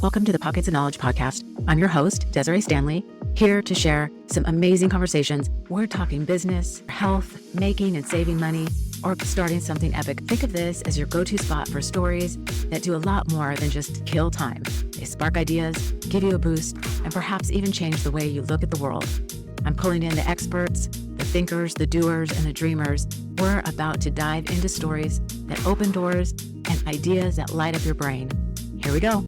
Welcome to the Pockets of Knowledge podcast. I'm your host, Desiree Stanley, here to share some amazing conversations. We're talking business, health, making and saving money, or starting something epic. Think of this as your go-to spot for stories that do a lot more than just kill time. They spark ideas, give you a boost, and perhaps even change the way you look at the world. I'm pulling in the experts, the thinkers, the doers, and the dreamers. We're about to dive into stories that open doors and ideas that light up your brain. Here we go.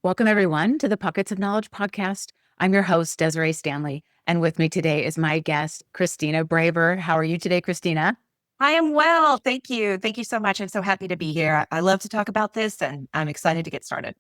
Welcome, everyone, to the Pockets of Knowledge podcast. I'm your host, Desiree Stanley, and with me today is my guest, Christina Braver. How are you today, Christina? I am well. Thank you. Thank you so much. I'm so happy to be here. I love to talk about this, and I'm excited to get started.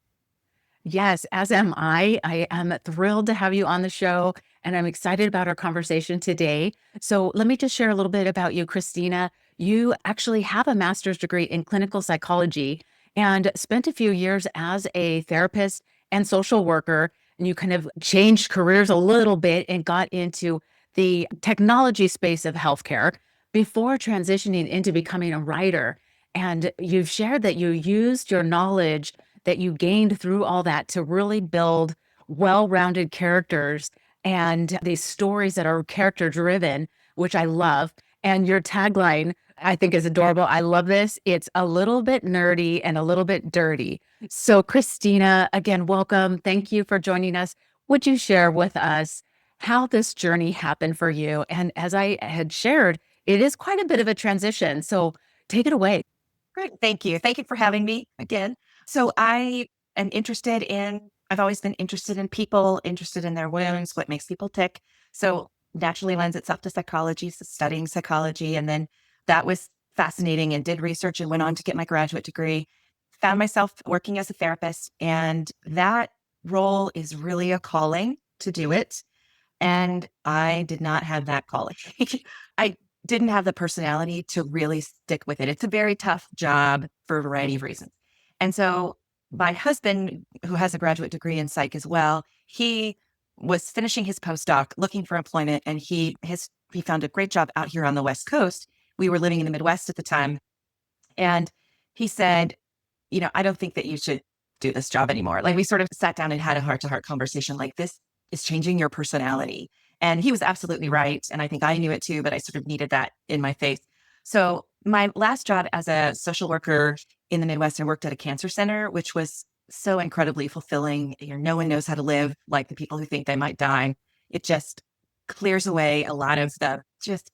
Yes, as am I. I am thrilled to have you on the show, and I'm excited about our conversation today. So let me just share a little bit about you, Christina. You actually have a master's degree in clinical psychology and spent a few years as a therapist and social worker, and you kind of changed careers a little bit and got into the technology space of healthcare before transitioning into becoming a writer. And you've shared that you used your knowledge that you gained through all that to really build well-rounded characters and these stories that are character-driven, which I love. And your tagline, I think, is adorable. I love this. It's a little bit nerdy and a little bit dirty. So Christina, again, welcome. Thank you for joining us. Would you share with us how this journey happened for you? And as I had shared, it is quite a bit of a transition. So take it away. Great. Thank you. Thank you for having me again. So I've always been interested in people, interested in their wounds, what makes people tick. So naturally lends itself to psychology, so studying psychology. And then that was fascinating and did research and went on to get my graduate degree. Found myself working as a therapist, and that role is really a calling to do it. And I did not have that calling. I didn't have the personality to really stick with it. It's a very tough job for a variety of reasons. And so my husband, who has a graduate degree in psych as well, he was finishing his postdoc, looking for employment, and he found a great job out here on the West Coast. We were living in the Midwest at the time. And he said, I don't think that you should do this job anymore. Like, we sort of sat down and had a heart-to-heart conversation, like, this is changing your personality. And he was absolutely right. And I think I knew it too, but I sort of needed that in my face. So my last job as a social worker in the Midwest, I worked at a cancer center, which was so incredibly fulfilling. No one knows how to live like the people who think they might die. It just clears away a lot of the just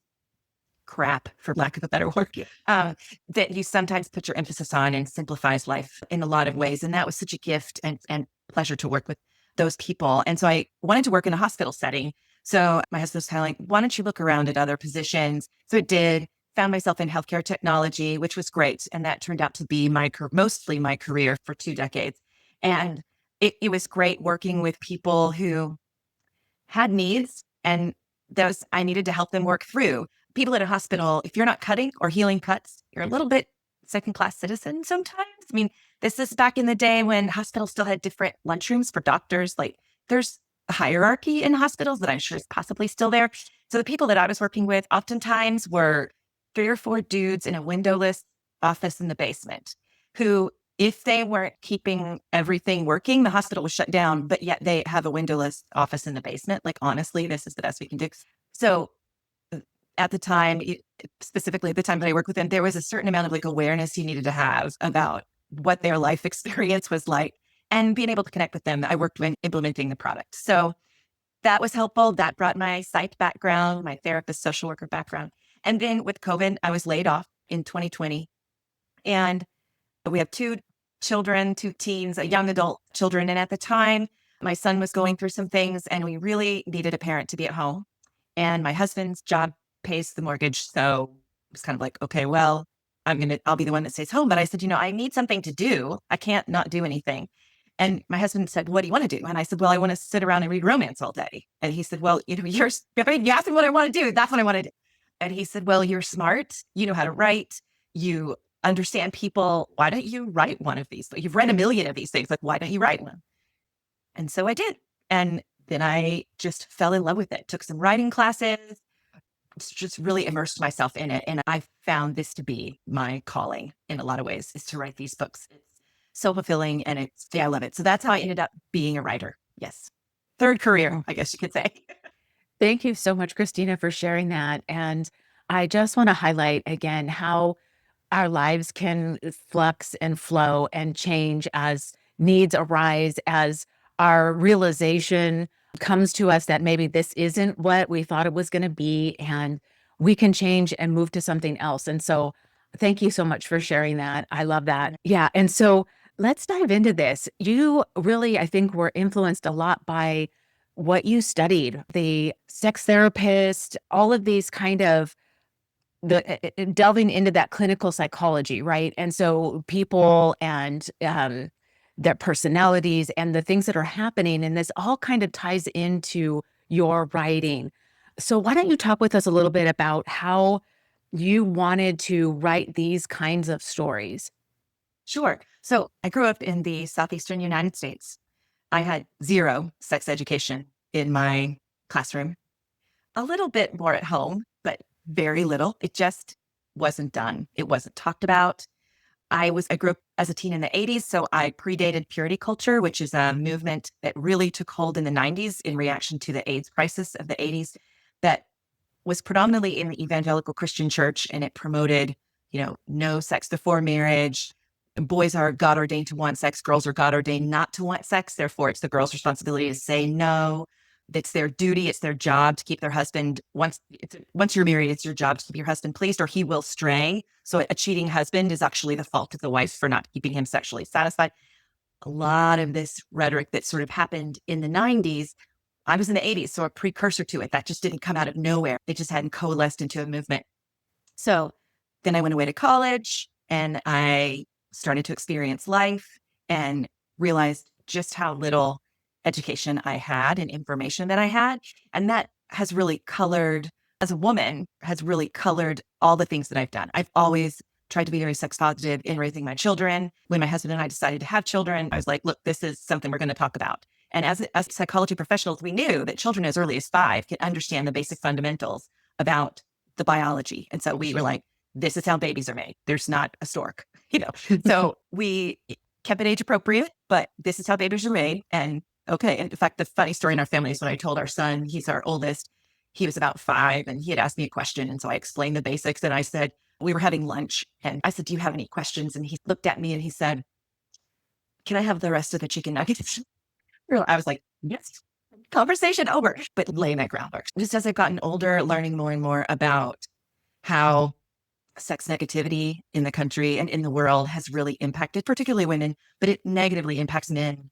crap, for lack of a better word, that you sometimes put your emphasis on, and simplifies life in a lot of ways. And that was such a gift and pleasure to work with those people. And so I wanted to work in a hospital setting. So my husband was kind of like, why don't you look around at other positions? So it did. Found myself in healthcare technology, which was great. And that turned out to be mostly my career for 2 decades. And it was great working with people who had needs, and those I needed to help them work through. People at a hospital, if you're not cutting or healing cuts, you're a little bit second-class citizen sometimes. I mean, this is back in the day when hospitals still had different lunchrooms for doctors. Like, there's a hierarchy in hospitals that I'm sure is possibly still there. So the people that I was working with oftentimes were 3 or 4 dudes in a windowless office in the basement who, if they weren't keeping everything working, the hospital was shut down, but yet they have a windowless office in the basement. Like, honestly, this is the best we can do. So at the time, specifically at the time that I worked with them, there was a certain amount of awareness you needed to have about what their life experience was like, and being able to connect with them. I worked with implementing the product. So that was helpful. That brought my psych background, my therapist, social worker background. And then with COVID, I was laid off in 2020. And we have 2 children, 2 teens, young adult children. And at the time, my son was going through some things, and we really needed a parent to be at home. And my husband's job pays the mortgage. So it was kind of like, okay, well, I'll be the one that stays home. But I said, I need something to do. I can't not do anything. And my husband said, what do you want to do? And I said, well, I want to sit around and read romance all day. And he said, well, you asked me what I want to do. That's what I want to do. And he said, well, you're smart. You know how to write. You understand people. Why don't you write one of these? You've read a million of these things. Like, why don't you write one? And so I did. And then I just fell in love with it. Took some writing classes, just really immersed myself in it. And I found this to be my calling in a lot of ways, is to write these books. so fulfilling. And I love it. So that's how I ended up being a writer. Yes. Third career, I guess you could say. Thank you so much, Christina, for sharing that. And I just want to highlight again how our lives can flux and flow and change as needs arise, as our realization comes to us that maybe this isn't what we thought it was going to be, and we can change and move to something else. And so, thank you so much for sharing that. I love that. Yeah. And so, let's dive into this. You really, I think, were influenced a lot by what you studied, the sex therapist, all of these kind of delving into that clinical psychology, right? And so people and their personalities and the things that are happening, and this all kind of ties into your writing. So why don't you talk with us a little bit about how you wanted to write these kinds of stories? Sure. So I grew up in the southeastern United States. I had zero sex education in my classroom, a little bit more at home, but very little. It just wasn't done. It wasn't talked about. I grew up as a teen in the 80s, so I predated purity culture, which is a movement that really took hold in the 90s in reaction to the AIDS crisis of the 80s that was predominantly in the evangelical Christian church, and it promoted, no sex before marriage. Boys are God ordained to want sex. Girls are God ordained not to want sex. Therefore, it's the girl's responsibility to say no. It's their duty. It's their job to keep their husband. Once you're married, it's your job to keep your husband pleased, or he will stray. So a cheating husband is actually the fault of the wife for not keeping him sexually satisfied. A lot of this rhetoric that sort of happened in the 90s. I was in the 80s, so a precursor to it. That just didn't come out of nowhere. It just hadn't coalesced into a movement. So then I went away to college and I started to experience life and realized just how little education I had and information that I had. And that has really colored, as a woman, has really colored all the things that I've done. I've always tried to be very sex positive in raising my children. When my husband and I decided to have children, I was like, look, this is something we're going to talk about. And as psychology professionals, we knew that children as early as 5 can understand the basic fundamentals about the biology. And so we were like, this is how babies are made. There's not a stork, So we kept it age appropriate, but this is how babies are made. And okay. And in fact, the funny story in our family is when I told our son, he's our oldest, he was about 5 and he had asked me a question. And so I explained the basics and I said, we were having lunch and I said, do you have any questions? And he looked at me and he said, can I have the rest of the chicken nuggets? I was like, yes, conversation over, but laying that groundwork. Just as I've gotten older, learning more and more about how sex negativity in the country and in the world has really impacted, particularly women, but it negatively impacts men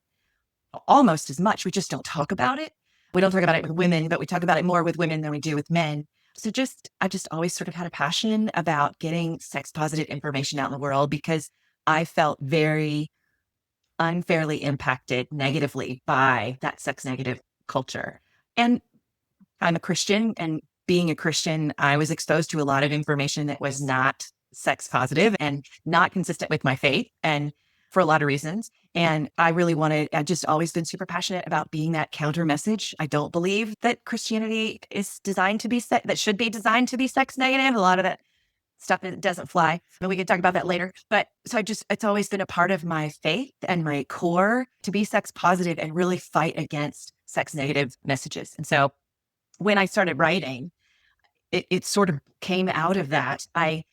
almost as much. We just don't talk about it. We don't talk about it with women, but we talk about it more with women than we do with men. So I just always sort of had a passion about getting sex positive information out in the world because I felt very unfairly impacted negatively by that sex negative culture. And I'm a Christian, and being a Christian, I was exposed to a lot of information that was not sex positive and not consistent with my faith, and for a lot of reasons. And I've just always been super passionate about being that counter message. I don't believe that Christianity is designed to be that should be designed to be sex negative. A lot of that stuff that doesn't fly. But we can talk about that later. But so it's always been a part of my faith and my core to be sex positive and really fight against sex negative messages. And so when I started writing, it sort of came out of that. I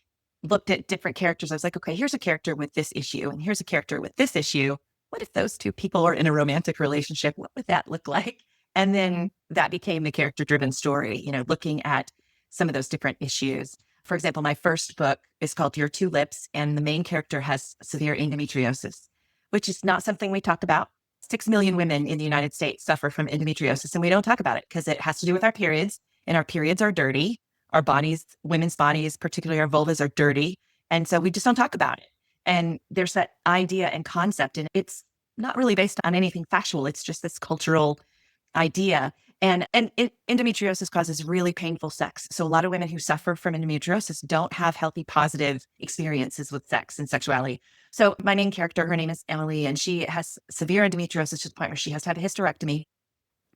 looked at different characters. I was like, okay, here's a character with this issue, and here's a character with this issue. What if those two people are in a romantic relationship? What would that look like? And then that became the character-driven story, looking at some of those different issues. For example, my first book is called Your Two Lips, and the main character has severe endometriosis, which is not something we talk about. 6 million women in the United States suffer from endometriosis, and we don't talk about it because it has to do with our periods, and our periods are dirty. Our bodies, women's bodies, particularly our vulvas, are dirty. And so we just don't talk about it. And there's that idea and concept, and it's not really based on anything factual. It's just this cultural idea. And endometriosis causes really painful sex. So a lot of women who suffer from endometriosis don't have healthy, positive experiences with sex and sexuality. So my main character, her name is Emily, and she has severe endometriosis to the point where she has to have a hysterectomy.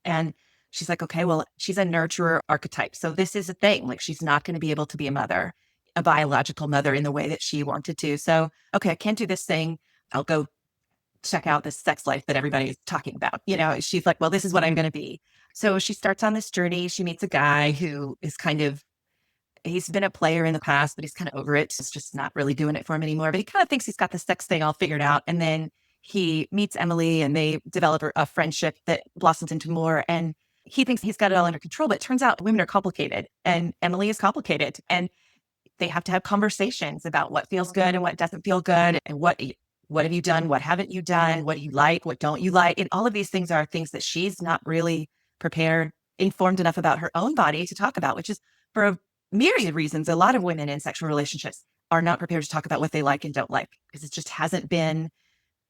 And she's like, okay, well, she's a nurturer archetype. So this is a thing. Like, she's not going to be able to be a mother, a biological mother in the way that she wanted to. So, okay, I can't do this thing. I'll go check out this sex life that everybody's talking about. She's like, well, this is what I'm going to be. So she starts on this journey. She meets a guy who is he's been a player in the past, but he's kind of over it. It's just not really doing it for him anymore. But he kind of thinks he's got the sex thing all figured out. And then he meets Emily and they develop a friendship that blossoms into more. And he thinks he's got it all under control, but it turns out women are complicated and Emily is complicated. And they have to have conversations about what feels good and what doesn't feel good, and what have you done, what haven't you done, what do you like, what don't you like. And all of these things are things that she's not really prepared, informed enough about her own body to talk about, which is for a myriad of reasons. A lot of women in sexual relationships are not prepared to talk about what they like and don't like, because it just hasn't been.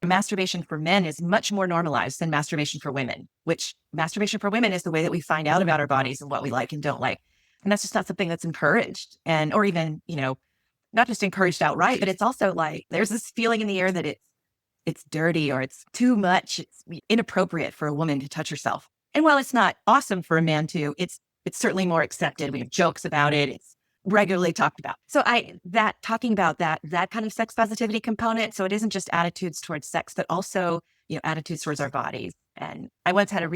Masturbation for men is much more normalized than masturbation for women, which masturbation for women is the way that we find out about our bodies and what we like and don't like. And that's just not something that's encouraged, and or even, not just encouraged outright, but it's also like there's this feeling in the air that it's dirty or it's too much, it's inappropriate for a woman to touch herself. And while it's not awesome for a man to, it's certainly more accepted. We have jokes about it. It's regularly talked about. So talking about that kind of sex positivity component. So it isn't just attitudes towards sex, but also, attitudes towards our bodies. And I once had a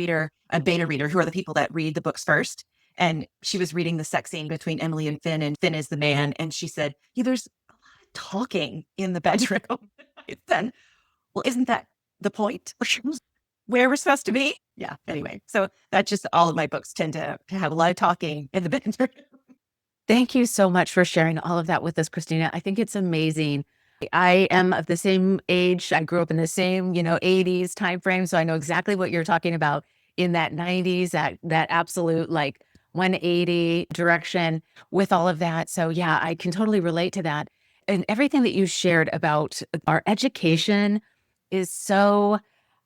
beta reader, who are the people that read the books first. And she was reading the sex scene between Emily and Finn is the man. And she said, there's a lot of talking in the bedroom. Then, well, isn't that the point? Where we're supposed to be? Yeah. Anyway, so that's just all of my books tend to have a lot of talking in the bedroom. Thank you so much for sharing all of that with us, Christina. I think it's amazing. I am of the same age. I grew up in the same, 80s time frame. So I know exactly what you're talking about in that 90s, that absolute like 180 direction with all of that. So yeah, I can totally relate to that. And everything that you shared about our education is so,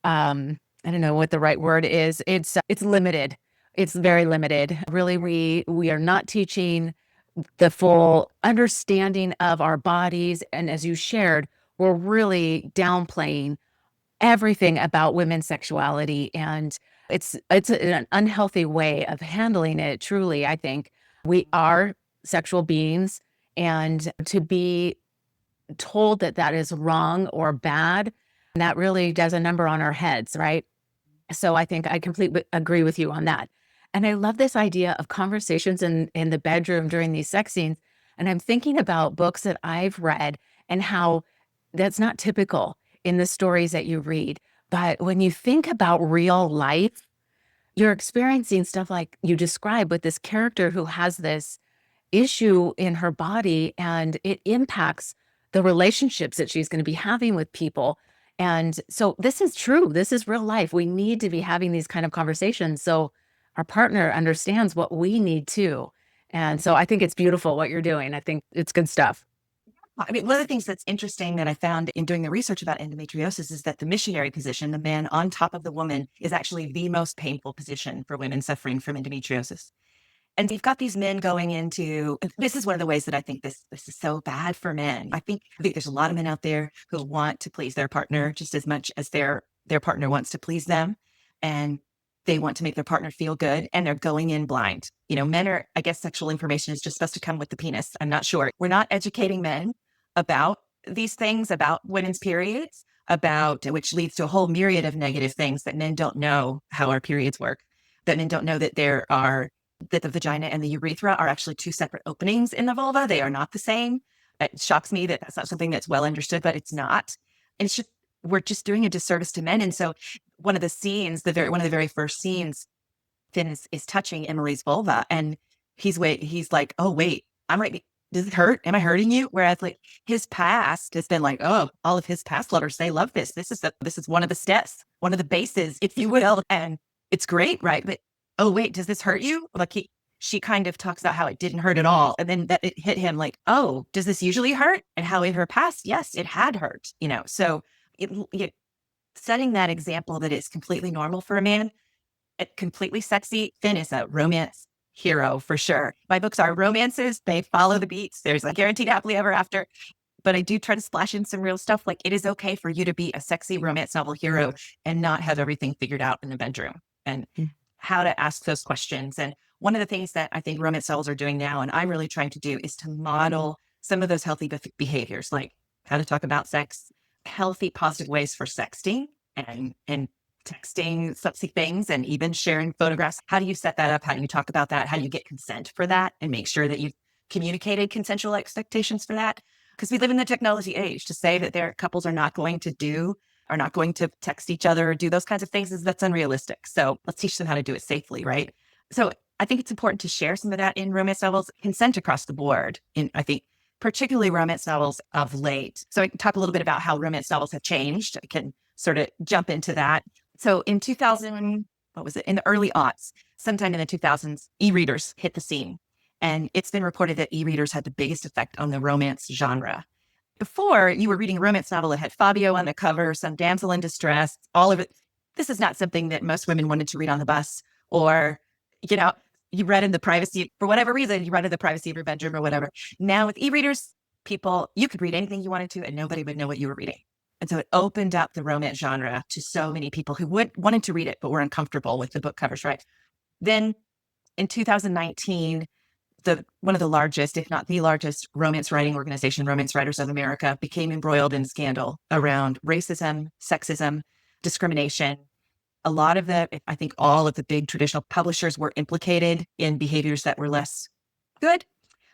I don't know what the right word is. It's limited. It's very limited. Really, we are not teaching the full understanding of our bodies. And as you shared, we're really downplaying everything about women's sexuality. And it's an unhealthy way of handling it. Truly, I think we are sexual beings, and to be told that that is wrong or bad, that really does a number on our heads, right? So I think I completely agree with you on that. And I love this idea of conversations in the bedroom during these sex scenes. And I'm thinking about books that I've read and how that's not typical in the stories that you read. But when you think about real life, you're experiencing stuff like you described with this character who has this issue in her body, and it impacts the relationships that she's going to be having with people. And so this is true. This is real life. We need to be having these kind of conversations so our partner understands what we need too. And so I think it's beautiful what you're doing. I think it's good stuff. I mean, one of the things that's interesting that I found in doing the research about endometriosis is that the missionary position, the man on top of the woman, is actually the most painful position for women suffering from endometriosis. And you've got these men going into, this is one of the ways that I think this is so bad for men. I think there's a lot of men out there who want to please their partner just as much as their partner wants to please them. And they want to make their partner feel good, and they're going in blind. Men are, I guess sexual information is just supposed to come with the penis. I'm not sure. We're not educating men about these things, about women's periods, which leads to a whole myriad of negative things, that men don't know how our periods work, that men don't know that that the vagina and the urethra are actually two separate openings in the vulva. They are not the same. It shocks me that that's not something that's well understood, but it's not. And we're just doing a disservice to men. And so one of the scenes, one of the very first scenes, Finn is touching Emily's vulva, and he's like, oh wait, I'm right. Does it hurt? Am I hurting you? Whereas like his past has been like, oh, all of his past lovers, they love this. This is one of the steps, one of the bases, if you will. And it's great, right? But oh wait, does this hurt you? Like she kind of talks about how it didn't hurt at all. And then that it hit him like, oh, does this usually hurt? And how in her past, yes, it had hurt, So setting that example that it's completely normal for a man, completely sexy. Finn is a romance hero for sure. My books are romances. They follow the beats. There's a guaranteed happily ever after. But I do try to splash in some real stuff. Like, it is okay for you to be a sexy romance novel hero and not have everything figured out in the bedroom, and how to ask those questions. And one of the things that I think romance novels are doing now, and I'm really trying to do, is to model some of those healthy behaviors, like how to talk about sex, healthy, positive ways for sexting and texting sexy things and even sharing photographs. How do you set that up? How do you talk about that? How do you get consent for that and make sure that you've communicated consensual expectations for that? Because we live in the technology age. To say that their couples are not going to text each other or do those kinds of things that's unrealistic. So let's teach them how to do it safely, right? So I think it's important to share some of that in romance novels, consent across the board. I think particularly romance novels of late. So I can talk a little bit about how romance novels have changed. I can sort of jump into that. So in 2000, what was it? In the early aughts, sometime in the 2000s, e-readers hit the scene. And it's been reported that e-readers had the biggest effect on the romance genre. Before, you were reading a romance novel that had Fabio on the cover, some damsel in distress, all of it. This is not something that most women wanted to read on the bus, or, you read in the privacy, for whatever reason, you read in the privacy of your bedroom or whatever. Now with e-readers, you could read anything you wanted to and nobody would know what you were reading. And so it opened up the romance genre to so many people who wanted to read it, but were uncomfortable with the book covers, right? Then in 2019, one of the largest, if not the largest, romance writing organization, Romance Writers of America, became embroiled in scandal around racism, sexism, discrimination. I think all of the big traditional publishers were implicated in behaviors that were less good.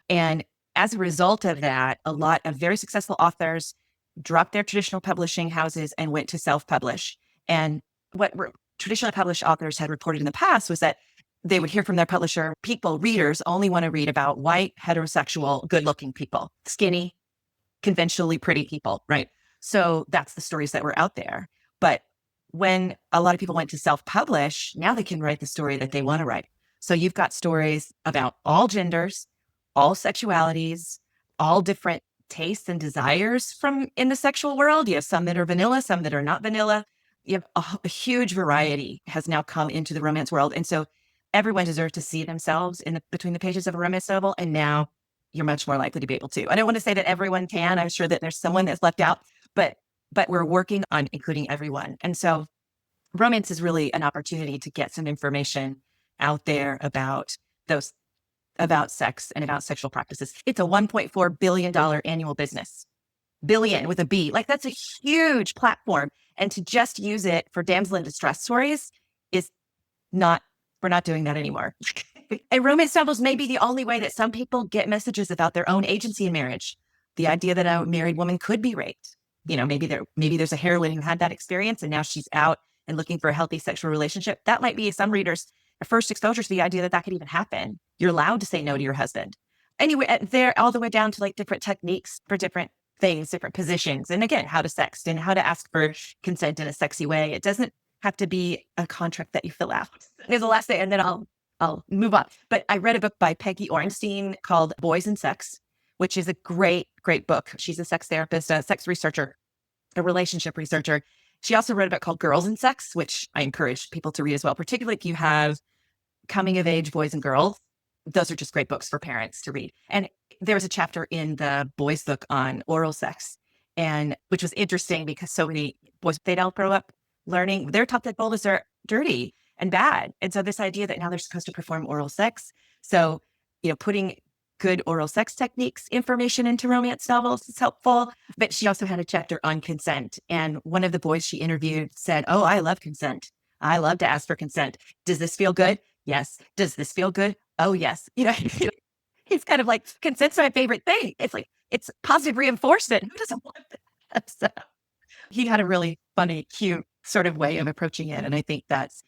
And as a result of that, a lot of very successful authors dropped their traditional publishing houses and went to self-publish. And what traditionally published authors had reported in the past was that they would hear from their publisher, readers only want to read about white, heterosexual, good-looking people, skinny, conventionally pretty people, right? So that's the stories that were out there. But when a lot of people went to self-publish, now they can write the story that they want to write. So you've got stories about all genders, all sexualities, all different tastes and desires from in the sexual world. You have some that are vanilla, some that are not vanilla. You have a huge variety has now come into the romance world. And so everyone deserves to see themselves between the pages of a romance novel. And now you're much more likely to be able to. I don't want to say that everyone can. I'm sure that there's someone that's left out, but we're working on including everyone. And so romance is really an opportunity to get some information out there about sex and about sexual practices. It's a $1.4 billion annual business. Billion with a B. Like, that's a huge platform. And to just use it for damsel in distress stories we're not doing that anymore. And romance novels may be the only way that some people get messages about their own agency in marriage. The idea that a married woman could be raped. Maybe there's a heroine who had that experience and now she's out and looking for a healthy sexual relationship. That might be some readers' first exposure to the idea that could even happen. You're allowed to say no to your husband. Anyway, they're all the way down to like different techniques for different things, different positions. And again, how to sext and how to ask for consent in a sexy way. It doesn't have to be a contract that you fill out. There's the last thing, and then I'll move on. But I read a book by Peggy Orenstein called Boys and Sex, which is a great, great book. She's a sex therapist, a sex researcher, a relationship researcher. She also wrote a book called Girls and Sex, which I encourage people to read as well, particularly if you have coming of age boys and girls. Those are just great books for parents to read. And there was a chapter in the boys book on oral sex, and which was interesting because so many boys, they don't grow up learning. They're taught that vulvas are dirty and bad. And so this idea that now they're supposed to perform oral sex. So, putting good oral sex techniques information into romance novels is helpful. But she also had a chapter on consent. And one of the boys she interviewed said, "Oh, I love consent. I love to ask for consent. Does this feel good? Yes. Does this feel good? Oh, yes." He's kind of like, consent's my favorite thing. It's like, it's positive reinforcement. Who doesn't want that? So he had a really funny, cute sort of way of approaching it. And I think that's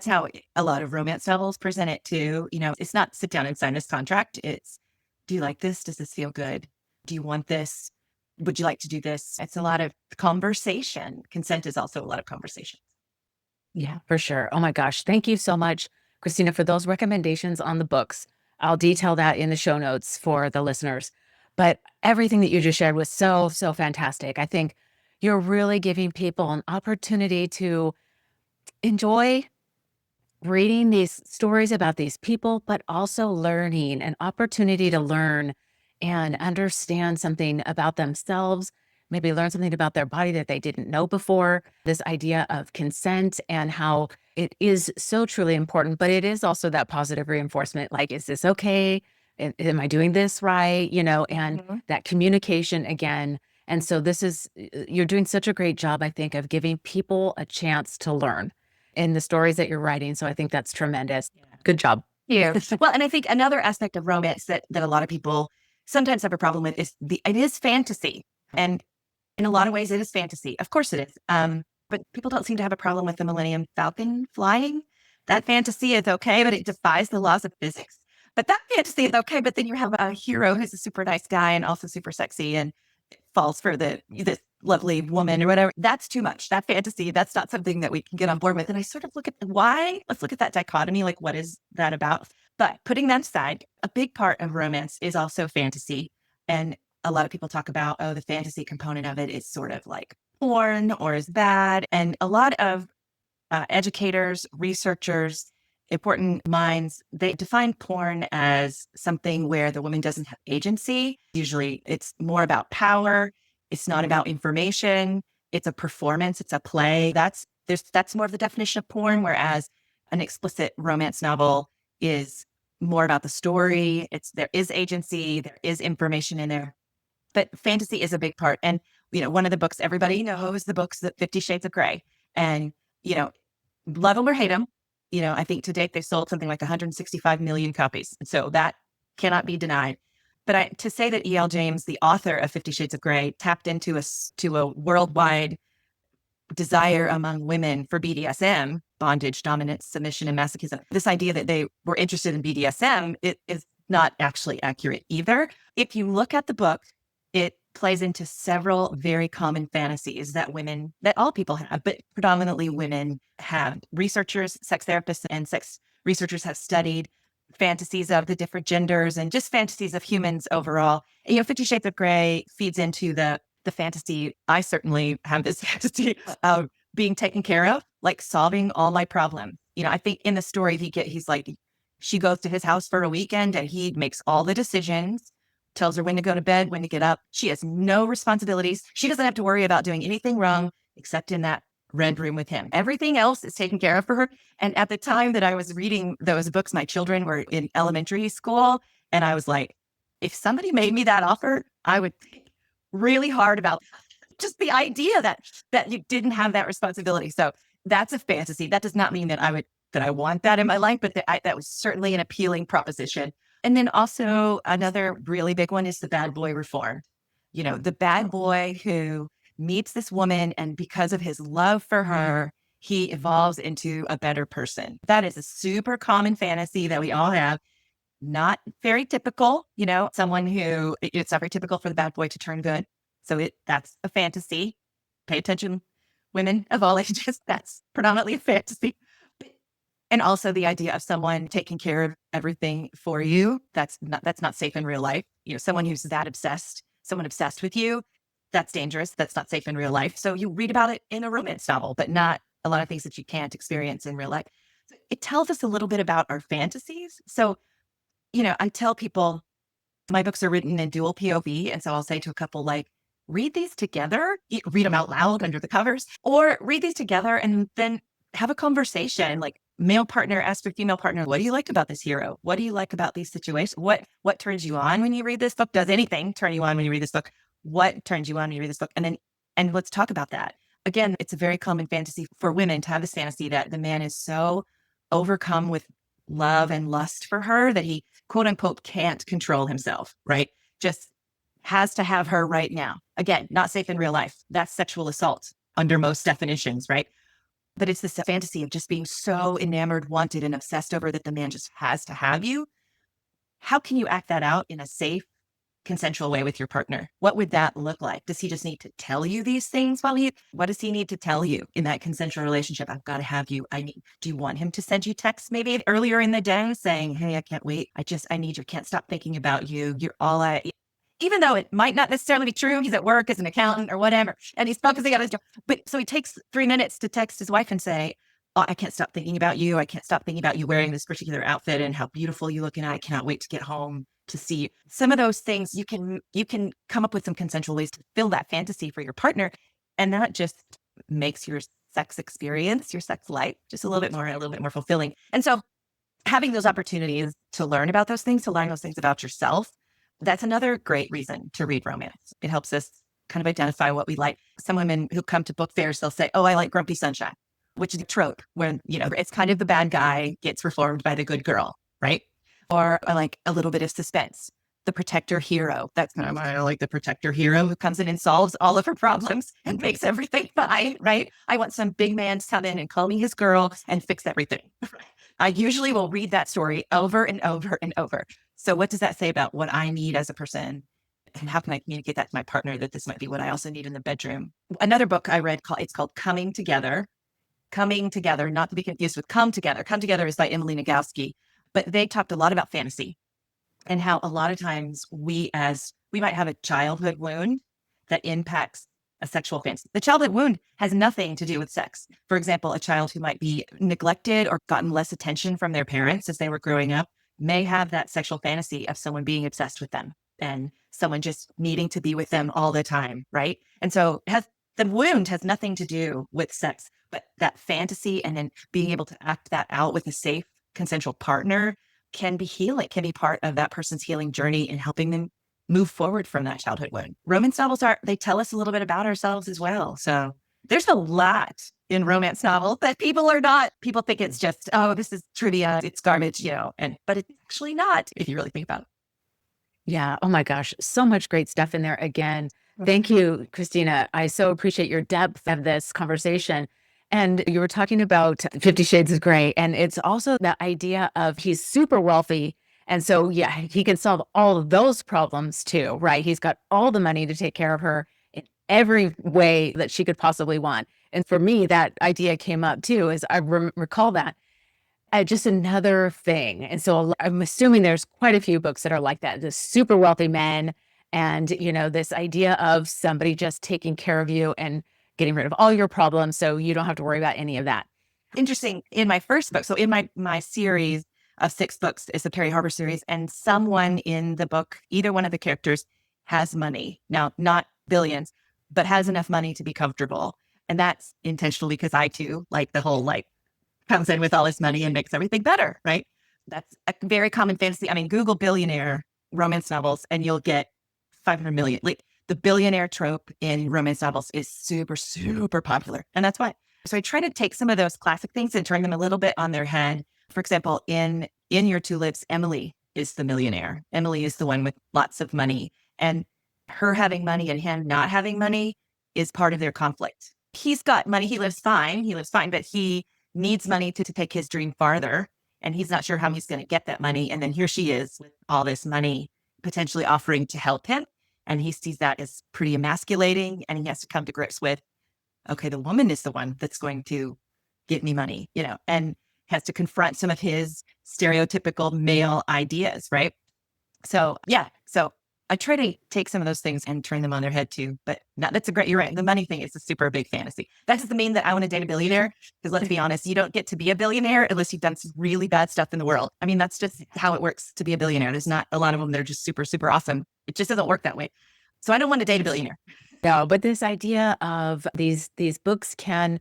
how a lot of romance novels present it too. It's not sit down and sign this contract. It's, do you like this? Does this feel good? Do you want this? Would you like to do this? It's a lot of conversation. Consent is also a lot of conversation. Yeah, for sure. Oh my gosh. Thank you so much, Christina, for those recommendations on the books. I'll detail that in the show notes for the listeners. But everything that you just shared was so, so fantastic. I think you're really giving people an opportunity to enjoy reading these stories about these people, but also learning, an opportunity to learn and understand something about themselves, maybe learn something about their body that they didn't know before. This idea of consent and how it is so truly important, but it is also that positive reinforcement. Like, is this okay? Am I doing this right? And Mhm. that communication again. And so you're doing such a great job, I think, of giving people a chance to learn in the stories that you're writing. So I think that's tremendous. Good job. Yeah. Well, and I think another aspect of romance that a lot of people sometimes have a problem with is it is fantasy. And in a lot of ways, it is fantasy. Of course it is. But people don't seem to have a problem with the Millennium Falcon flying. That fantasy is okay, but it defies the laws of physics. But that fantasy is okay. But then you have a hero who's a super nice guy and also super sexy and falls for this lovely woman or whatever. That's too much. That fantasy, that's not something that we can get on board with. And I sort of look at why. Let's look at that dichotomy. Like, what is that about? But putting that aside, a big part of romance is also fantasy. And a lot of people talk about, oh, the fantasy component of it is sort of like porn or is bad. And a lot of educators, researchers, important minds, they define porn as something where the woman doesn't have agency. Usually it's more about power. It's not about information. It's a performance. It's a play. That's more of the definition of porn, whereas an explicit romance novel is more about the story. There is agency, there is information in there. But fantasy is a big part. And, one of the books everybody knows, the books that 50 Shades of Grey. And, love them or hate them, I think to date they've sold something like 165 million copies. So that cannot be denied. But to say that E.L. James, the author of 50 Shades of Grey, tapped into a worldwide desire among women for BDSM, bondage, dominance, submission, and masochism, this idea that they were interested in BDSM, it is not actually accurate either. If you look at the book, it plays into several very common fantasies that all people have, but predominantly women have. Researchers, sex therapists, and sex researchers have studied fantasies of the different genders and just fantasies of humans overall. And, 50 Shades of Grey feeds into the fantasy. I certainly have this fantasy of being taken care of, like solving all my problems. I think in the story he's like, she goes to his house for a weekend and he makes all the decisions, tells her when to go to bed, when to get up. She has no responsibilities. She doesn't have to worry about doing anything wrong except in that red room with him. Everything else is taken care of for her. And at the time that I was reading those books, my children were in elementary school. And I was like, if somebody made me that offer, I would think really hard about just the idea that you didn't have that responsibility. So that's a fantasy. That does not mean that I want that in my life, but that was certainly an appealing proposition. And then also another really big one is the bad boy reform. The bad boy who meets this woman and because of his love for her, he evolves into a better person. That is a super common fantasy that we all have. Not very typical, it's not very typical for the bad boy to turn good. So that's a fantasy. Pay attention, women of all ages. That's predominantly a fantasy. And also the idea of someone taking care of everything for you. That's not safe in real life. Someone who's that obsessed, someone obsessed with you, that's dangerous. That's not safe in real life. So you read about it in a romance novel, but not a lot of things that you can't experience in real life. So it tells us a little bit about our fantasies. So, I tell people my books are written in dual POV. And so I'll say to a couple, like, read these together, read them out loud under the covers, or read these together and then have a conversation. Like, male partner asks your female partner, what do you like about this hero? What do you like about these situations? What turns you on when you read this book? Does anything turn you on when you read this book? What turns you on when you read this book? And let's talk about that. Again, it's a very common fantasy for women to have this fantasy that the man is so overcome with love and lust for her that he, quote unquote, can't control himself, right? Just has to have her right now. Again, not safe in real life. That's sexual assault under most definitions, right? But it's this fantasy of just being so enamored, wanted, and obsessed over that the man just has to have you. How can you act that out in a safe, consensual way with your partner? What would that look like? Does he just need to tell you these things what does he need to tell you in that consensual relationship? I've got to have you. Do you want him to send you texts maybe earlier in the day saying, hey, I can't wait. I need you. Can't stop thinking about you. You're all even though it might not necessarily be true. He's at work as an accountant or whatever, and he's focusing on his job. But so he takes 3 minutes to text his wife and say, oh, I can't stop thinking about you. I can't stop thinking about you wearing this particular outfit and how beautiful you look. And I cannot wait to get home to see you. Some of those things you can come up with some consensual ways to fill that fantasy for your partner. And that just makes your sex experience, your sex life, just a little bit more fulfilling. And so having those opportunities to learn about those things, to learn those things about yourself, that's another great reason to read romance. It helps us kind of identify what we like. Some women who come to book fairs, they'll say, oh, I like grumpy sunshine, which is a trope where, it's kind of the bad guy gets reformed by the good girl, right? Or I like a little bit of suspense. The protector hero. That's kind of why I like the protector hero who comes in and solves all of her problems and makes everything fine, right? I want some big man to come in and call me his girl and fix everything. I usually will read that story over and over and over. So what does that say about what I need as a person? And how can I communicate that to my partner that this might be what I also need in the bedroom? Another book I read, it's called Coming Together. Coming Together, not to be confused with Come Together. Come Together is by Emily Nagoski, but they talked a lot about fantasy and how a lot of times we might have a childhood wound that impacts a sexual fantasy. The childhood wound has nothing to do with sex. For example, a child who might be neglected or gotten less attention from their parents as they were growing up may have that sexual fantasy of someone being obsessed with them and someone just needing to be with them all the time, right? And so the wound has nothing to do with sex, but that fantasy and then being able to act that out with a safe, consensual partner can be healing, can be part of that person's healing journey and helping them move forward from that childhood wound. Romance novels they tell us a little bit about ourselves as well. So there's a lot in romance novels that people think it's just, oh, this is trivia, it's garbage, but it's actually not if you really think about it. Yeah. Oh my gosh. So much great stuff in there again. Thank you, Christina. I so appreciate your depth of this conversation. And you were talking about 50 Shades of Grey. And it's also that idea of he's super wealthy. And so, yeah, he can solve all of those problems too, right? He's got all the money to take care of her in every way that she could possibly want. And for me, that idea came up too, as I recall that. Just another thing. And so I'm assuming there's quite a few books that are like that, the super wealthy men and, this idea of somebody just taking care of you and getting rid of all your problems so you don't have to worry about any of that. Interesting. In my first book, so in my series of 6 books, it's the Perry Harbor series, and someone in the book, either one of the characters has money. Now, not billions, but has enough money to be comfortable. And that's intentional because I too like the whole comes in with all his money and makes everything better, right? That's a very common fantasy. I mean, Google billionaire romance novels and you'll get 500 million. The billionaire trope in romance novels is super, super popular. And that's why. So I try to take some of those classic things and turn them a little bit on their head. For example, in Your Two Lives, Emily is the millionaire. Emily is the one with lots of money. And her having money and him not having money is part of their conflict. He's got money. He lives fine, but he needs money to take his dream farther. And he's not sure how he's going to get that money. And then here she is with all this money potentially offering to help him. And he sees that as pretty emasculating. And he has to come to grips with, okay, the woman is the one that's going to give me money, and has to confront some of his stereotypical male ideas, right? So, yeah. So I try to take some of those things and turn them on their head too. But you're right. The money thing is a super big fantasy. That doesn't mean that I want to date a billionaire. Because let's be honest, you don't get to be a billionaire unless you've done some really bad stuff in the world. I mean, that's just how it works to be a billionaire. There's not a lot of them that are just super, super awesome. It just doesn't work that way. So I don't want to date a billionaire. No, but this idea of these books can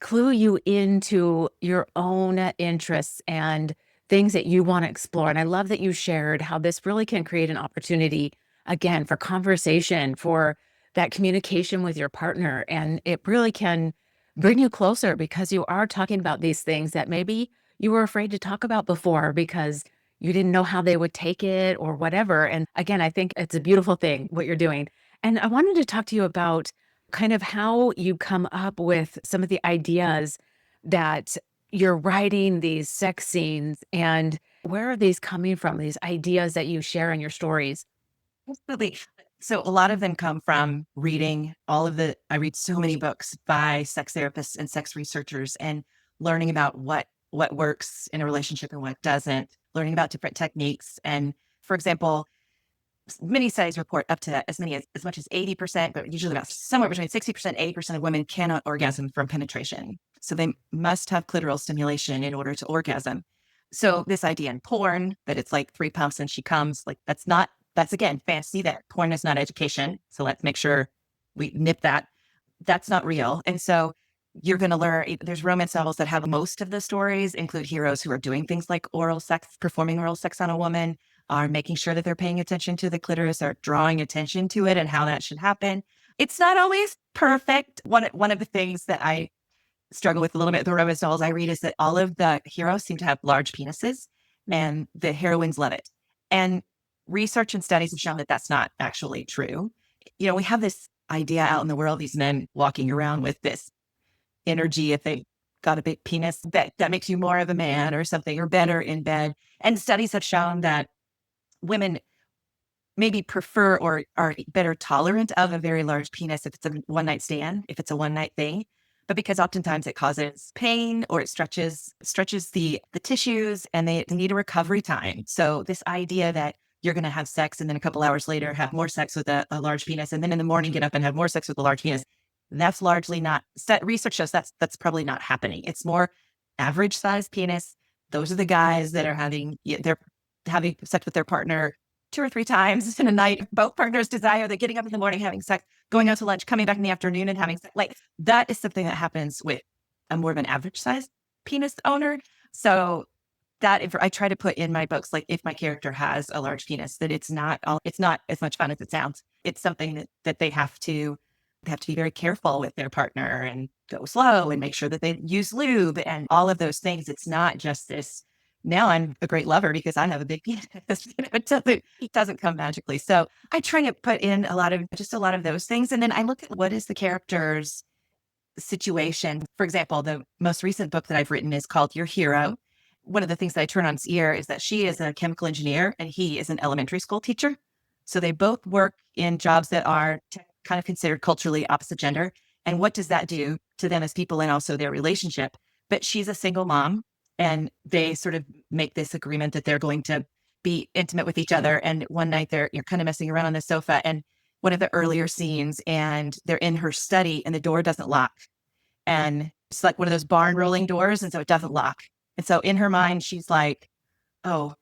clue you into your own interests and things that you want to explore. And I love that you shared how this really can create an opportunity, again, for conversation, for that communication with your partner. And it really can bring you closer because you are talking about these things that maybe you were afraid to talk about before because you didn't know how they would take it or whatever. And again, I think it's a beautiful thing what you're doing. And I wanted to talk to you about kind of how you come up with some of the ideas that you're writing these sex scenes and where are these coming from, these ideas that you share in your stories? Absolutely. So a lot of them come from reading I read so many books by sex therapists and sex researchers and learning about what works in a relationship and what doesn't, learning about different techniques. And for example, many studies report up to as much as 80%, but usually about somewhere between 60%, 80% of women cannot orgasm from penetration. So they must have clitoral stimulation in order to orgasm. So this idea in porn that it's like 3 pumps and she comes, that's again, fantasy. That porn is not education. So let's make sure we nip that. That's not real. And so you're going to learn, there's romance novels that have most of the stories include heroes who are doing things like oral sex, performing oral sex on a woman, are making sure that they're paying attention to the clitoris, are drawing attention to it and how that should happen. It's not always perfect. One of the things that I struggle with a little bit with the romance novels I read is that all of the heroes seem to have large penises and the heroines love it. And research and studies have shown that that's not actually true. We have this idea out in the world, these men walking around with this energy if they got a big penis that makes you more of a man or something or better in bed. And studies have shown that women maybe prefer or are better tolerant of a very large penis if it's a one night stand, if it's a one night thing. But because oftentimes it causes pain or it stretches the tissues and they need a recovery time. So this idea that you're going to have sex and then a couple hours later have more sex with a large penis and then in the morning get up and have more sex with a large penis, that's largely not, research shows that's probably not happening. It's more average size penis. Those are the guys that are they're having sex with their partner 2 or 3 times in a night. Both partners desire. They're getting up in the morning, having sex, going out to lunch, coming back in the afternoon and having sex. Like that is something that happens with a more of an average size penis owner. So that if I try to put in my books, like if my character has a large penis, that it's not as much fun as it sounds. It's something that they have to be very careful with their partner and go slow and make sure that they use lube and all of those things. It's not just this, now I'm a great lover because I have a big penis. It doesn't come magically. So I try to put in a lot of those things. And then I look at what is the character's situation. For example, the most recent book that I've written is called Your Hero. One of the things that I turn on its ear is that she is a chemical engineer and he is an elementary school teacher. So they both work in jobs that are kind of considered culturally opposite gender. And what does that do to them as people and also their relationship? But she's a single mom and they sort of make this agreement that they're going to be intimate with each other. And one night you're kind of messing around on the sofa and one of the earlier scenes and they're in her study and the door doesn't lock. And it's like one of those barn rolling doors. And so it doesn't lock. And so in her mind, she's like, oh,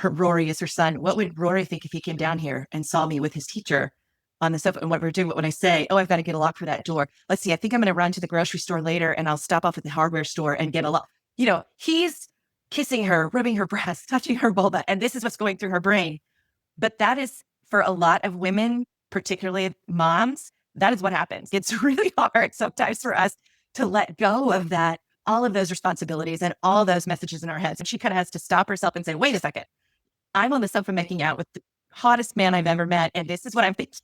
Rory is her son. What would Rory think if he came down here and saw me with his teacher on the sofa and what we're doing? What would I say? Oh, I've got to get a lock for that door. Let's see. I think I'm going to run to the grocery store later and I'll stop off at the hardware store and get a lock. He's kissing her, rubbing her breast, touching her vulva. And this is what's going through her brain. But that is for a lot of women, particularly moms, that is what happens. It's really hard sometimes for us to let go of that, all of those responsibilities and all those messages in our heads. And she kind of has to stop herself and say, wait a second, I'm on the sofa making out with the hottest man I've ever met. And this is what I'm thinking.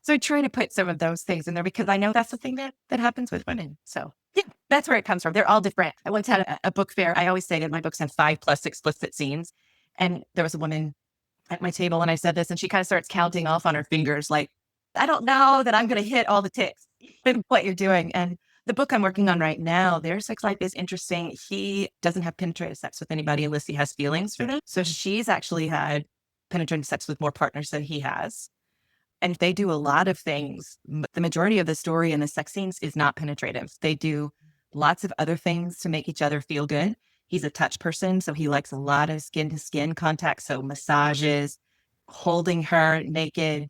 So I try to put some of those things in there because I know that's the thing that happens with women. So yeah, that's where it comes from. They're all different. I once had a book fair. I always say that my books have 5+ explicit scenes. And there was a woman at my table and I said this and she kind of starts counting off on her fingers like, I don't know that I'm going to hit all the ticks in what you're doing. And the book I'm working on right now, their sex life is interesting. He doesn't have penetrative sex with anybody unless he has feelings for them. So she's actually had penetrative sex with more partners than he has. And they do a lot of things. The majority of the story in the sex scenes is not penetrative. They do lots of other things to make each other feel good. He's a touch person, so he likes a lot of skin to skin contact. So massages, holding her naked,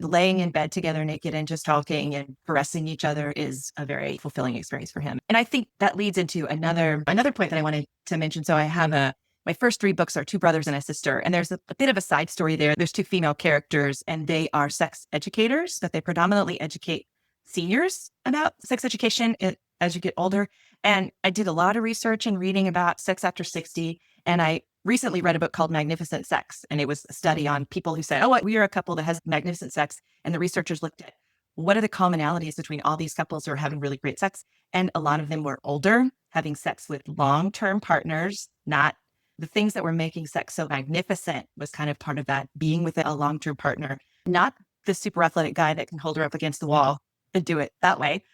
laying in bed together naked and just talking and caressing each other is a very fulfilling experience for him. And I think that leads into another point that I wanted to mention. So I have my first 3 books are 2 brothers and a sister. And there's a bit of a side story there. There's 2 female characters and they are sex educators, but they predominantly educate seniors about sex education as you get older. And I did a lot of research and reading about sex after 60. And I recently read a book called Magnificent Sex. And it was a study on people who say, oh, we are a couple that has magnificent sex. And the researchers looked at what are the commonalities between all these couples who are having really great sex. And a lot of them were older, having sex with long-term partners, not the things that were making sex so magnificent was kind of part of that, being with a long-term partner, not the super athletic guy that can hold her up against the wall and do it that way,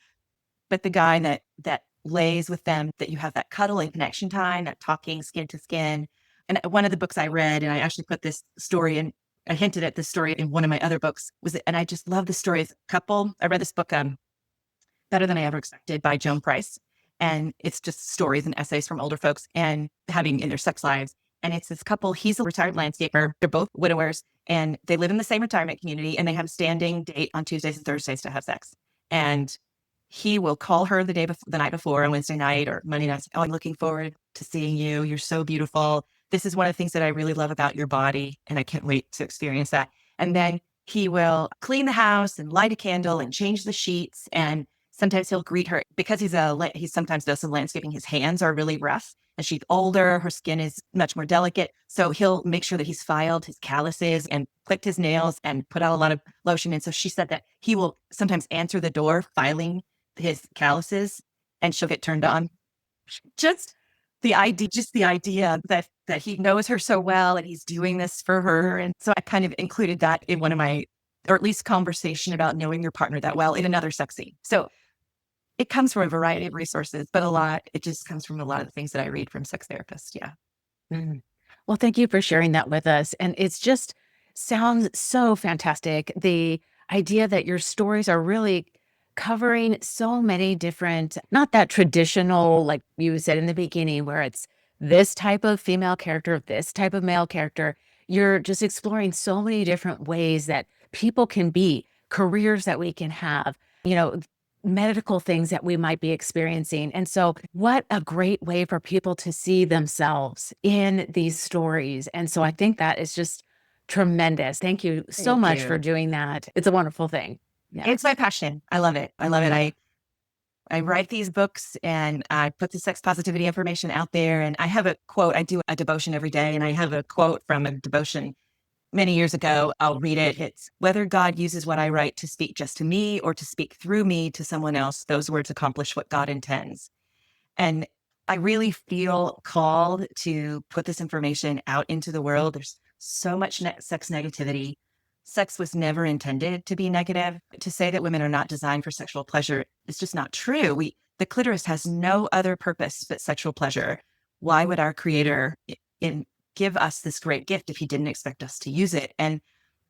but the guy that lays with them, that you have that cuddle and connection time, that talking skin to skin. And one of the books I read, and I actually put this story in, I hinted at this story in one of my other books, and I just love the story of a couple. I read this book, Better Than I Ever Expected by Joan Price. And it's just stories and essays from older folks and having in their sex lives. And it's this couple, he's a retired landscaper. They're both widowers and they live in the same retirement community and they have a standing date on Tuesdays and Thursdays to have sex. And he will call her the night before on Wednesday night or Monday night. Oh, I'm looking forward to seeing you. You're so beautiful. This is one of the things that I really love about your body. And I can't wait to experience that. And then He will clean the house and light a candle and change the sheets. And sometimes he'll greet her because he sometimes does some landscaping. His hands are really rough. And she's older, her skin is much more delicate. So he'll make sure that he's filed his calluses and clipped his nails and put out a lot of lotion. And so she said that he will sometimes answer the door filing his calluses and she'll get turned on. Just the idea that he knows her so well and he's doing this for her. And so I kind of included that in one of my, or at least conversation about knowing your partner that well in another sex scene. So it comes from a variety of resources, but it just comes from a lot of the things that I read from sex therapists. Yeah. Mm. Well, thank you for sharing that with us. And it's just sounds so fantastic. The idea that your stories are really covering so many different, not that traditional, like you said in the beginning, where it's this type of female character, this type of male character. You're just exploring so many different ways that people can be, careers that we can have, you know, medical things that we might be experiencing. And so, what a great way for people to see themselves in these stories. And so, I think that is just tremendous. Thank you so Thank much for you. doing that. It's a wonderful thing. Yeah. It's my passion. I love it. I love it. I write these books and I put the sex positivity information out there. And I have a quote. I do a devotion every day, and I have a quote from a devotion many years ago. I'll read it. It's whether God uses what I write to speak just to me or to speak through me to someone else, those words accomplish what God intends. And I really feel called to put this information out into the world. There's so much sex negativity. Sex was never intended to be negative. To say that women are not designed for sexual pleasure is just not true. The clitoris has no other purpose but sexual pleasure. Why would our creator give us this great gift if he didn't expect us to use it? And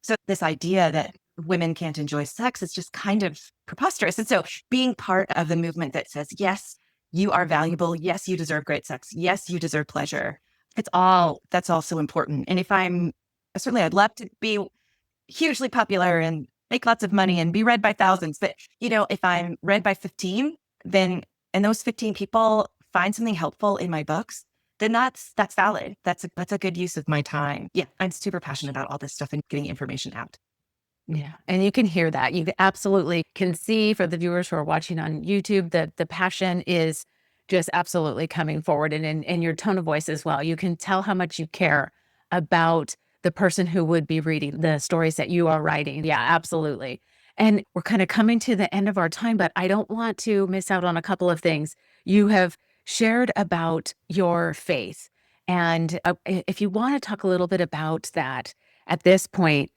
so this idea that women can't enjoy sex is just kind of preposterous. And so being part of the movement that says, yes, you are valuable. Yes, you deserve great sex. Yes, you deserve pleasure. That's all so important. And certainly I'd love to be hugely popular and make lots of money and be read by thousands. But, if I'm read by 15, and those 15 people find something helpful in my books, then that's valid. That's a good use of my time. Yeah. I'm super passionate about all this stuff and getting information out. Yeah. And you can hear that. You absolutely can see for the viewers who are watching on YouTube that the passion is just absolutely coming forward and in your tone of voice as well. You can tell how much you care about the person who would be reading the stories that you are writing. Yeah, absolutely. And we're kind of coming to the end of our time, but I don't want to miss out on a couple of things. You have shared about your faith. And if you want to talk a little bit about that at this point,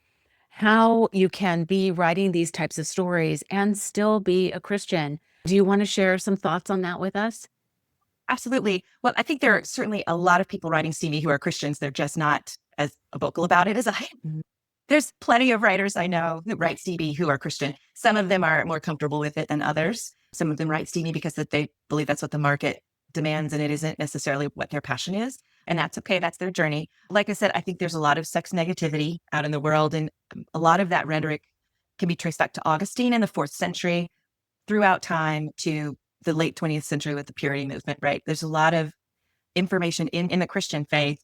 how you can be writing these types of stories and still be a Christian. Do you want to share some thoughts on that with us? Absolutely. Well, I think there are certainly a lot of people writing CV who are Christians. They're just not as vocal about it as I am. There's plenty of writers I know who write CV who are Christian. Some of them are more comfortable with it than others. Some of them write CV because they believe that's what the market demands and it isn't necessarily what their passion is. And that's okay. That's their journey. Like I said, I think there's a lot of sex negativity out in the world. And a lot of that rhetoric can be traced back to Augustine in the 4th century throughout time to the late 20th century with the purity movement, right? There's a lot of information in the Christian faith.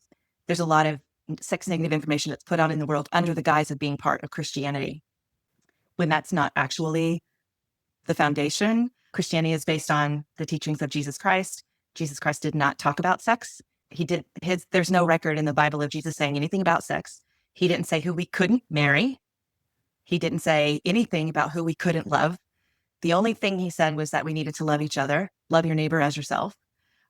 There's a lot of sex negative information that's put out in the world under the guise of being part of Christianity, when that's not actually the foundation. Christianity is based on the teachings of Jesus Christ. Jesus Christ did not talk about sex. There's no record in the Bible of Jesus saying anything about sex. He didn't say who we couldn't marry. He didn't say anything about who we couldn't love. The only thing he said was that we needed to love each other, love your neighbor as yourself.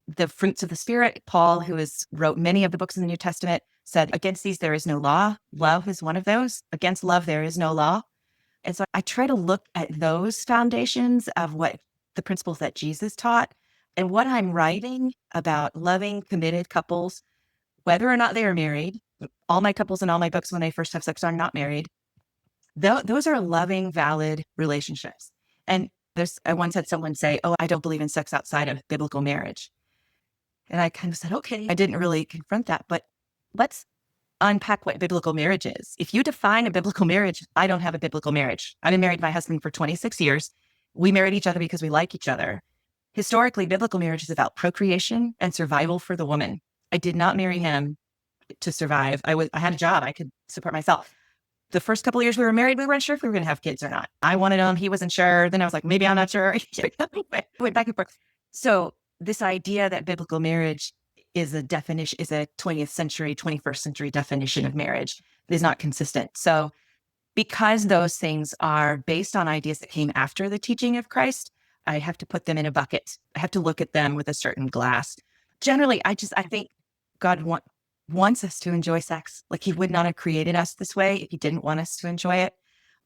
The fruits of the Spirit, Paul, who wrote many of the books in the New Testament, said, against these there is no law. Love is one of those. Against love there is no law. And so I try to look at those foundations of what the principles that Jesus taught and what I'm writing about loving, committed couples, whether or not they are married. All my couples in all my books, when they first have sex, are not married. Those are loving, valid relationships. And I once had someone say, oh, I don't believe in sex outside of biblical marriage. And I kind of said, okay, I didn't really confront that, but let's unpack what biblical marriage is. If you define a biblical marriage, I don't have a biblical marriage. I've been married to my husband for 26 years. We married each other because we like each other. Historically, biblical marriage is about procreation and survival for the woman. I did not marry him to survive. I had a job. I could support myself. The first couple of years we were married, we weren't sure if we were going to have kids or not. I wanted them. He wasn't sure. Then I was like, maybe I'm not sure. Went back and forth. So this idea that biblical marriage is a definition, is a 20th century, 21st century definition of marriage is not consistent. So because those things are based on ideas that came after the teaching of Christ, I have to put them in a bucket. I have to look at them with a certain glass. Generally, I think God wants us to enjoy sex. Like he would not have created us this way if he didn't want us to enjoy it.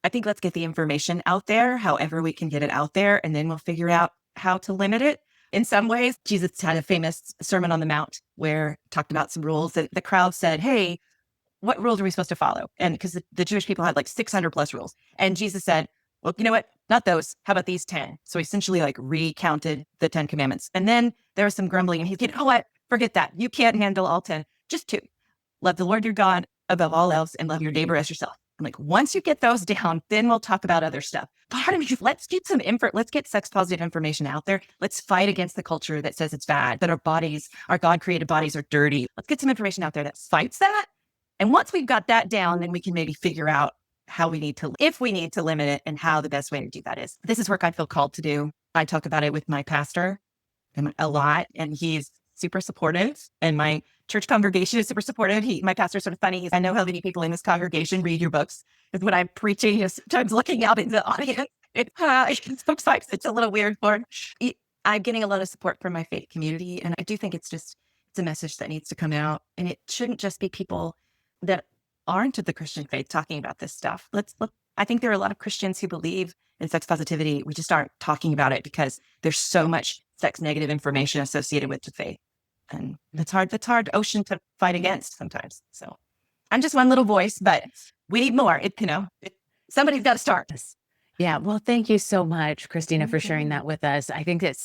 I think let's get the information out there, however we can get it out there, and then we'll figure out how to limit it. In some ways, Jesus had a famous Sermon on the Mount where he talked about some rules that the crowd said, hey, what rules are we supposed to follow? And because the Jewish people had like 600 plus rules. And Jesus said, well, you know what? Not those. How about these 10? So he essentially like recounted the 10 commandments. And then there was some grumbling and he's like, you know what? Forget that. You can't handle all 10. Just 2. Love the Lord your God above all else and love your neighbor as yourself. I'm like, once you get those down, then we'll talk about other stuff. Part of me is let's get some let's get sex positive information out there. Let's fight against the culture that says it's bad, that our bodies, our God created bodies are dirty. Let's get some information out there that fights that. And once we've got that down, then we can maybe figure out how we need to, if we need to limit it and how the best way to do that is. This is work I feel called to do. I talk about it with my pastor a lot, and he's super supportive. And my church congregation is super supportive. My pastor's sort of funny. I know how many people in this congregation read your books. Because when I'm preaching, he's sometimes looking out into the audience. Sometimes it's a little weird for him. I'm getting a lot of support from my faith community. And I do think it's a message that needs to come out. And it shouldn't just be people that aren't of the Christian faith talking about this stuff. I think there are a lot of Christians who believe in sex positivity. We just aren't talking about it because there's so much sex negative information associated with the faith. And that's hard ocean to fight against sometimes. So I'm just one little voice, but we need more. Somebody's got to start. Yeah. Well, thank you so much, Christina, for sharing that with us. I think it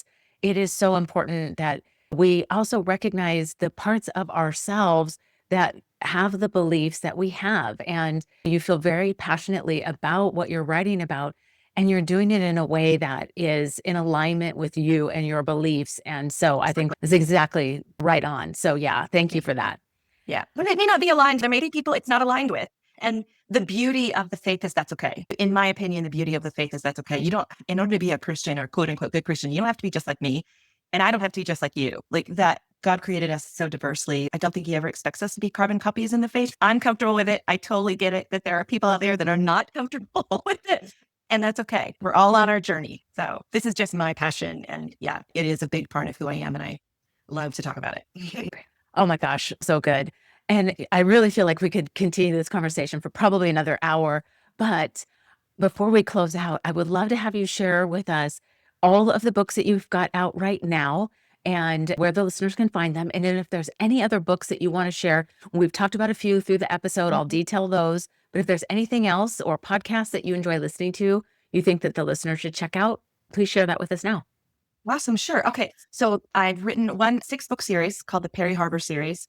is so important that we also recognize the parts of ourselves that have the beliefs that we have. And you feel very passionately about what you're writing about, and you're doing it in a way that is in alignment with you and your beliefs. And so I think it's exactly right on. So yeah, thank you for that. Yeah. But it may not be aligned. There may be people it's not aligned with. And the beauty of the faith is that's okay. In my opinion, the beauty of the faith is that's okay. In order to be a Christian or quote unquote good Christian, you don't have to be just like me. And I don't have to be just like you. Like that, God created us so diversely. I don't think he ever expects us to be carbon copies in the faith. I'm comfortable with it. I totally get it that there are people out there that are not comfortable with it. And that's okay. We're all on our journey. So this is just my passion. And yeah, it is a big part of who I am. And I love to talk about it. Oh my gosh, so good. And I really feel like we could continue this conversation for probably another hour. But before we close out, I would love to have you share with us all of the books that you've got out right now and where the listeners can find them. And then if there's any other books that you want to share, we've talked about a few through the episode, I'll detail those. But if there's anything else or podcasts that you enjoy listening to, you think that the listener should check out, please share that with us now. Awesome. Sure. Okay. So I've written 6-book series called the Perry Harbor series.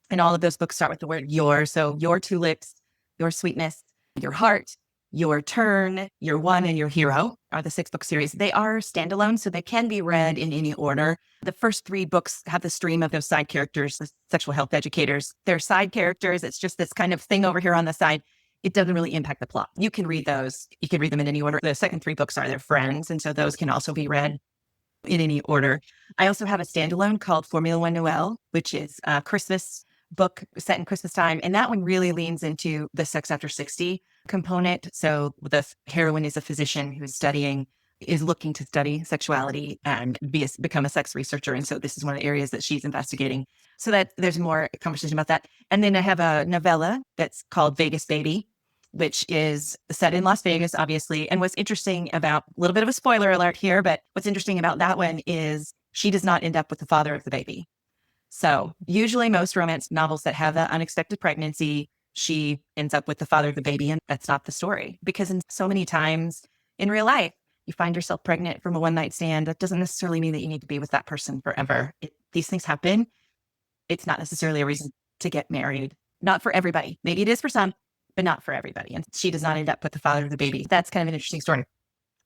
And all of those books start with the word your. So your tulips, your sweetness, your heart, your turn, your one, and your hero are the 6-book series. They are standalone, so they can be read in any order. The first 3 books have the stream of those side characters, the sexual health educators. They're side characters. It's just this kind of thing over here on the side. It doesn't really impact the plot. You can read those. You can read them in any order. The second 3 books are their friends, and so those can also be read in any order. I also have a standalone called Formula One Noel, which is a Christmas book set in Christmas time. And that one really leans into the sex after 60 component. So the heroine is a physician who's is looking to study sexuality and become a sex researcher. And so this is one of the areas that she's investigating. So that there's more conversation about that. And then I have a novella that's called Vegas Baby, which is set in Las Vegas, obviously. And what's interesting about, a little bit of a spoiler alert here, but what's interesting about that one is she does not end up with the father of the baby. So usually most romance novels that have that unexpected pregnancy, she ends up with the father of the baby, and that's not the story. Because in so many times in real life, you find yourself pregnant from a one-night stand. That doesn't necessarily mean that you need to be with that person forever. These things happen. It's not necessarily a reason to get married. Not for everybody. Maybe it is for some, but not for everybody. And she does not end up with the father of the baby. That's kind of an interesting story.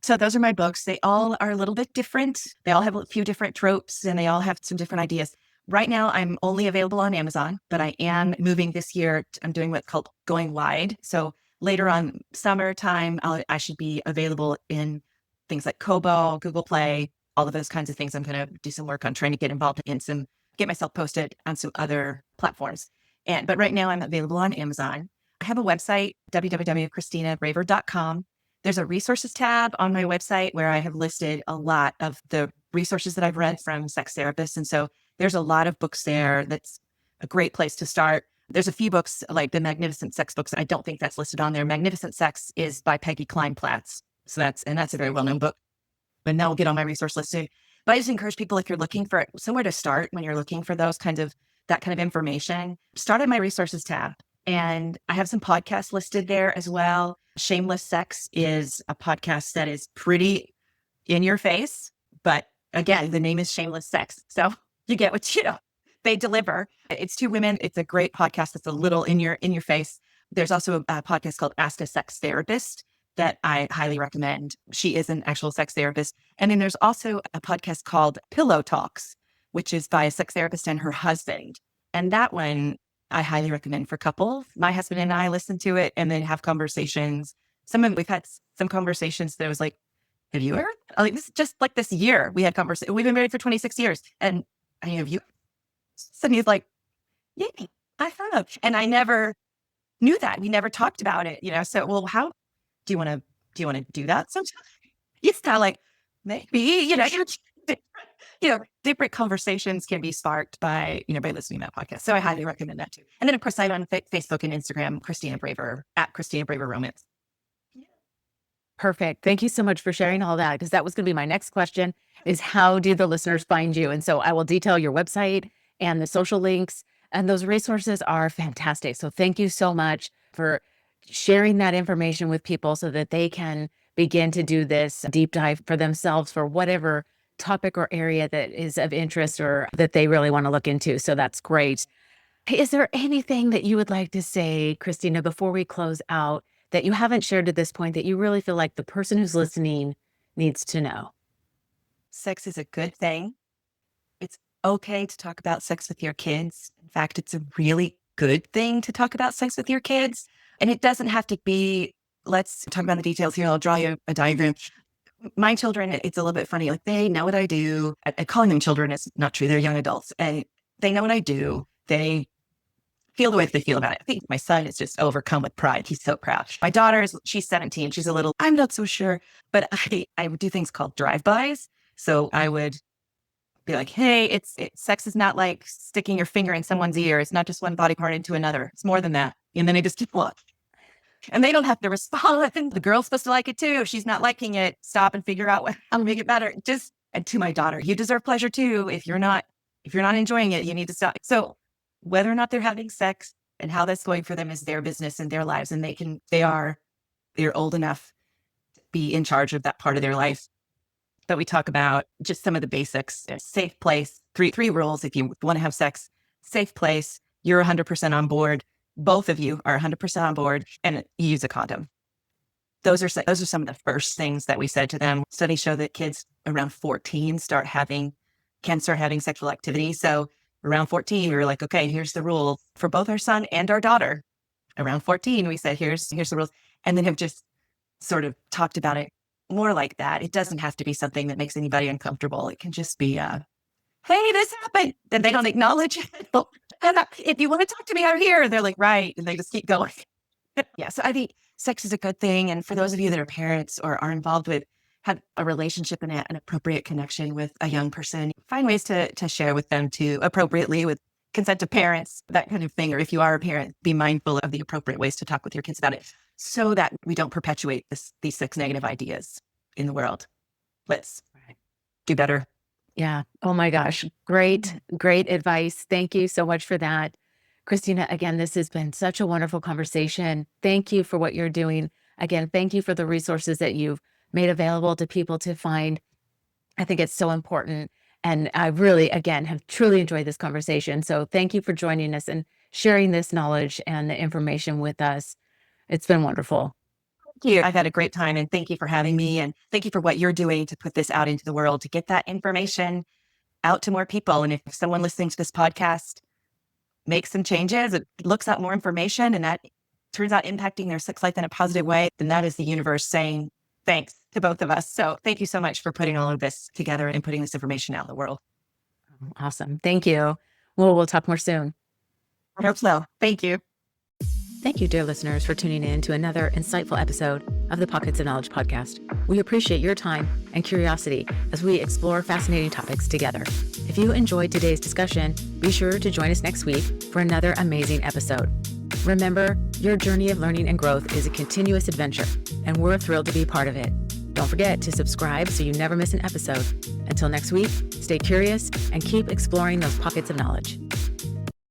So those are my books. They all are a little bit different. They all have a few different tropes, and they all have some different ideas. Right now, I'm only available on Amazon, but I am moving this year. I'm doing what's called going wide. So later on summertime, I should be available in things like Kobo, Google Play, all of those kinds of things. I'm going to do some work on trying to get involved in get myself posted on some other platforms. But right now I'm available on Amazon. I have a website, www.christinabraver.com. There's a resources tab on my website where I have listed a lot of the resources that I've read from sex therapists. And so there's a lot of books there. That's a great place to start. There's a few books like the Magnificent Sex books. I don't think that's listed on there. Magnificent Sex is by Peggy Klein-Platz. So that's a very well-known book. But now we'll get on my resource list soon. But I just encourage people, if you're looking for somewhere to start when you're looking for that kind of information, start at my resources tab. And I have some podcasts listed there as well. Shameless Sex is a podcast that is pretty in your face, but again, the name is Shameless Sex. So you get what they deliver. It's two women. It's a great podcast that's a little in your face. There's also a podcast called Ask a Sex Therapist that I highly recommend. She is an actual sex therapist. And then there's also a podcast called Pillow Talks, which is by a sex therapist and her husband. And that one I highly recommend for couples. My husband and I listen to it and then have conversations. We've had some conversations that was like, have you ever? Like this just like this year we had conversations. We've been married for 26 years. And have you? And he's like, yeah, I have. And I never knew that. We never talked about it, So, well, how do you want to do that sometime? It's not like maybe, different conversations can be sparked by listening to that podcast. So I highly recommend that too. And then of course I'm on Facebook and Instagram, Christina Braver at Christina Braver Romance. Perfect. Thank you so much for sharing all that, because that was going to be my next question is how do the listeners find you? And so I will detail your website and the social links, and those resources are fantastic. So thank you so much for sharing that information with people so that they can begin to do this deep dive for themselves for whatever topic or area that is of interest or that they really want to look into. So that's great. Is there anything that you would like to say, Christina, before we close out that you haven't shared to this point that you really feel like the person who's listening needs to know? Sex is a good thing. It's okay to talk about sex with your kids. In fact, it's a really good thing to talk about sex with your kids. And it doesn't have to be, let's talk about the details here. I'll draw you a diagram. My children, it's a little bit funny. Like they know what I do. Calling them children is not true. They're young adults and they know what I do. They feel the way that they feel about it. I think my son is just overcome with pride. He's so proud. My daughter she's 17. She's a little, I'm not so sure, but I would do things called drive-bys. So I would be like, hey, sex is not like sticking your finger in someone's ear. It's not just one body part into another. It's more than that. And then I just keep watching. And they don't have to respond. The girl's supposed to like it too. If she's not liking it, stop and figure out how to make it better. And to my daughter, you deserve pleasure too. If you're not enjoying it, you need to stop. So whether or not they're having sex and how that's going for them is their business and their lives. And they're old enough to be in charge of that part of their life. But we talk about just some of the basics. A safe place, three rules. If you want to have sex, safe place, you're 100% on board. Both of you are 100% on board, and you use a condom. Those are some of the first things that we said to them. Studies show that kids around 14 can start having sexual activity. So around 14, we were like, okay, here's the rule for both our son and our daughter. Around 14, we said, here's the rules, and then have just sort of talked about it more like that. It doesn't have to be something that makes anybody uncomfortable. It can just be, hey, this happened. Then they don't acknowledge it. And if you want to talk to me out here, they're like, right. And they just keep going. Yeah. So I think sex is a good thing. And for those of you that are parents or are involved with, have a relationship and an appropriate connection with a young person, find ways to share with them too, appropriately with consent of parents, that kind of thing. Or if you are a parent, be mindful of the appropriate ways to talk with your kids about it so that we don't perpetuate these sex negative ideas in the world. Let's do better. Yeah. Oh my gosh. Great advice. Thank you so much for that. Christina, again, this has been such a wonderful conversation. Thank you for what you're doing. Again, thank you for the resources that you've made available to people to find. I think it's so important. And I really, again, have truly enjoyed this conversation. So thank you for joining us and sharing this knowledge and the information with us. It's been wonderful. Thank you. I've had a great time, and thank you for having me, and thank you for what you're doing to put this out into the world, to get that information out to more people. And if someone listening to this podcast makes some changes, it looks up more information, and that turns out impacting their sex life in a positive way, then that is the universe saying thanks to both of us. So thank you so much for putting all of this together and putting this information out in the world. Awesome. Thank you. Well, we'll talk more soon. I hope so. Thank you. Thank you, dear listeners, for tuning in to another insightful episode of the Pockets of Knowledge podcast. We appreciate your time and curiosity as we explore fascinating topics together. If you enjoyed today's discussion, be sure to join us next week for another amazing episode. Remember, your journey of learning and growth is a continuous adventure, and we're thrilled to be part of it. Don't forget to subscribe so you never miss an episode. Until next week, stay curious and keep exploring those pockets of knowledge.